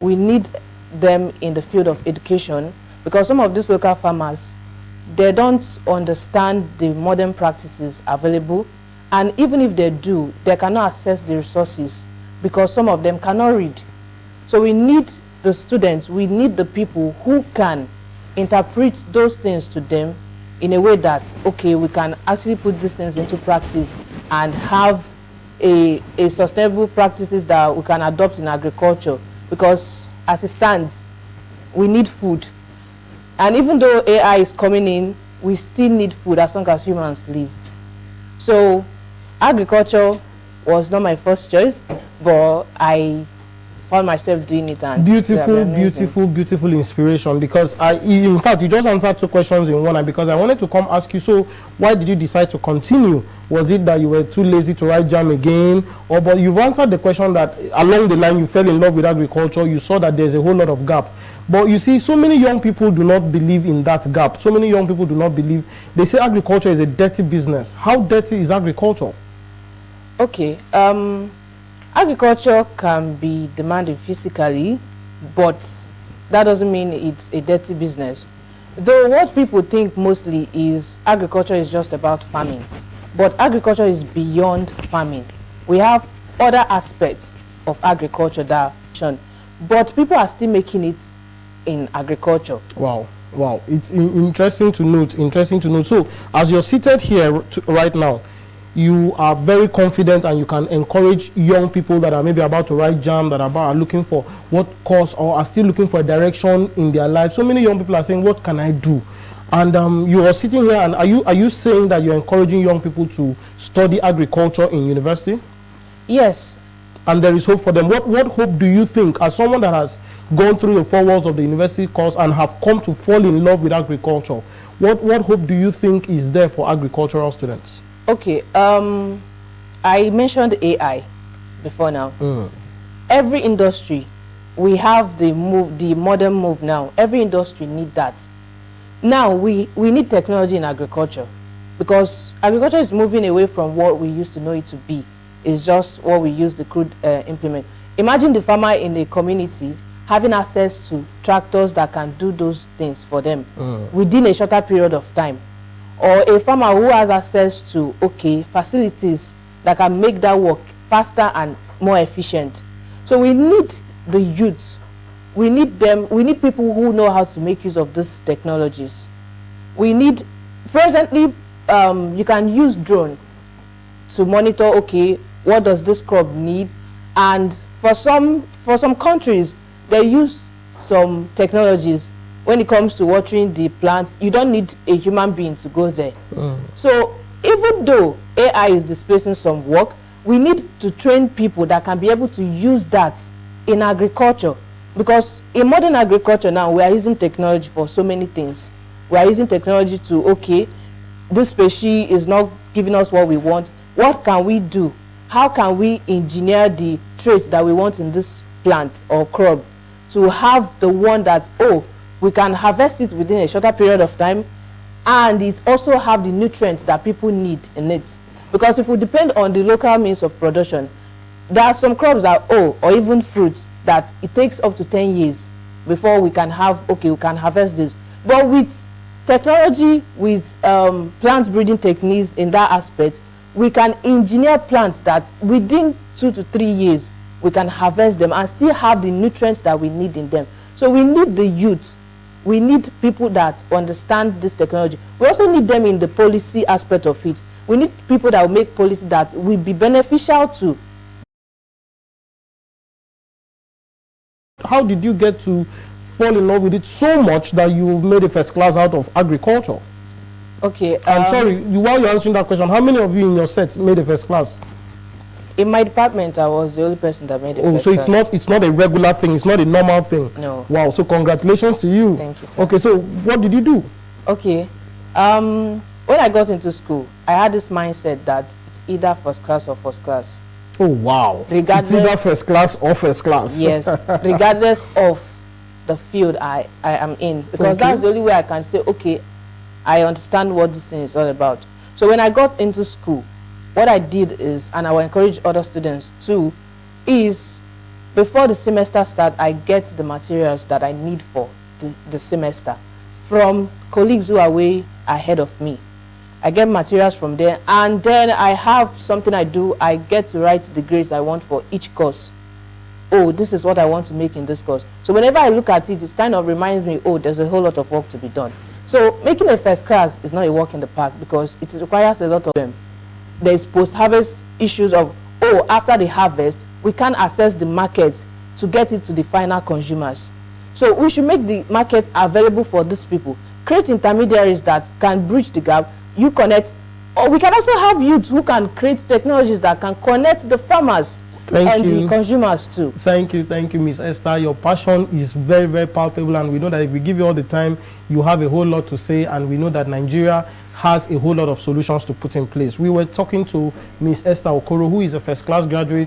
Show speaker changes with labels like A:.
A: We need them in the field of education, because some of these local farmers, they don't understand the modern practices available, and even if they do, they cannot access the resources because some of them cannot read. So we need the students, we need the people who can interpret those things to them in a way that, okay, we can actually put these things into practice and have a sustainable practices that we can adopt in agriculture, because as it stands, we need food. And even though AI is coming in, we still need food as long as humans live. So agriculture was not my first choice, but I found myself doing it. And
B: beautiful inspiration, because in fact, you just answered 2 questions in one, and because I wanted to come ask you, so why did you decide to continue? Was it that you were too lazy to write JAM again? Or, but you've answered the question that along the line you fell in love with agriculture, you saw that there's a whole lot of gap. But you see, so many young people do not believe in that gap. So many young people do not believe. They say agriculture is a dirty business. How dirty is agriculture?
A: Okay, agriculture can be demanding physically, but that doesn't mean it's a dirty business. Though what people think mostly is agriculture is just about farming, but agriculture is beyond farming. We have other aspects of agriculture that, but people are still making it in agriculture.
B: Wow, it's interesting to note. So as you're seated here right now, you are very confident and you can encourage young people that are maybe about to write JAM, that are looking for what course or are still looking for a direction in their life. So many young people are saying, what can I do? And you are sitting here, and are you saying that you're encouraging young people to study agriculture in university?
A: Yes.
B: And there is hope for them. What hope do you think, as someone that has gone through the 4 walls of the university course and have come to fall in love with agriculture, what hope do you think is there for agricultural students?
A: Okay, I mentioned AI before now. Every industry, we have the modern move now. Every industry need that. Now we need technology in agriculture, because agriculture is moving away from what we used to know it to be. It's just what we use the crude implement. Imagine the farmer in the community having access to tractors that can do those things for them within a shorter period of time. Or a farmer who has access to, facilities that can make that work faster and more efficient. So we need the youth. We need them. We need people who know how to make use of these technologies. We need, presently, you can use drone to monitor, what does this crop need? And for some countries, they use some technologies. When it comes to watering the plants, you don't need a human being to go there. So even though AI is displacing some work, we need to train people that can be able to use that in agriculture. Because in modern agriculture now, we are using technology for so many things. We are using technology to, this species is not giving us what we want. What can we do? How can we engineer the traits that we want in this plant or crop to have the one that, we can harvest it within a shorter period of time, and it also have the nutrients that people need in it. Because if we depend on the local means of production, there are some crops that, or even fruits, that it takes up to 10 years before we can have, we can harvest this. But with technology, with plant breeding techniques in that aspect, we can engineer plants that within 2 to 3 years, we can harvest them and still have the nutrients that we need in them. So we need the youth. We need people that understand this technology. We also need them in the policy aspect of it. We need people that will make policy that will be beneficial to.
B: How did you get to fall in love with it so much that you made a first class out of agriculture?
A: Okay.
B: I'm sorry, while you're answering that question, how many of you in your set made a first class?
A: In my department, I was the only person that made it.
B: So it's not a regular thing, it's not a normal thing.
A: No.
B: Wow, so congratulations to you.
A: Thank you, sir.
B: Okay, so what did you do?
A: Okay. When I got into school, I had this mindset that it's either first class or first class.
B: Oh wow.
A: Regardless,
B: it's either first class or first class.
A: Yes, regardless of the field I am in. Because that's the only way I can say, I understand what this thing is all about. So when I got into school, what I did is, and I will encourage other students too, is Before the semester starts, I get the materials that I need for the semester from colleagues who are way ahead of me. I get materials from there, and then I have something I do. I get to write the grades I want for each course. Oh, this is what I want to make in this course. So whenever I look at it, it kind of reminds me, oh, there's a whole lot of work to be done. So making a first class is not a walk in the park, because it requires a lot of them. There's post-harvest issues of, oh, after the harvest, we can't access the market to get it to the final consumers. So we should make the market available for these people. Create intermediaries that can bridge the gap. You connect, or we can also have youth who can create technologies that can connect the farmers and the consumers too.
B: Thank you, Miss Esther. Your passion is very, very palpable, and we know that if we give you all the time, you have a whole lot to say, and we know that Nigeria has a whole lot of solutions to put in place. We were talking to Miss Esther Okoro, who is a first-class graduate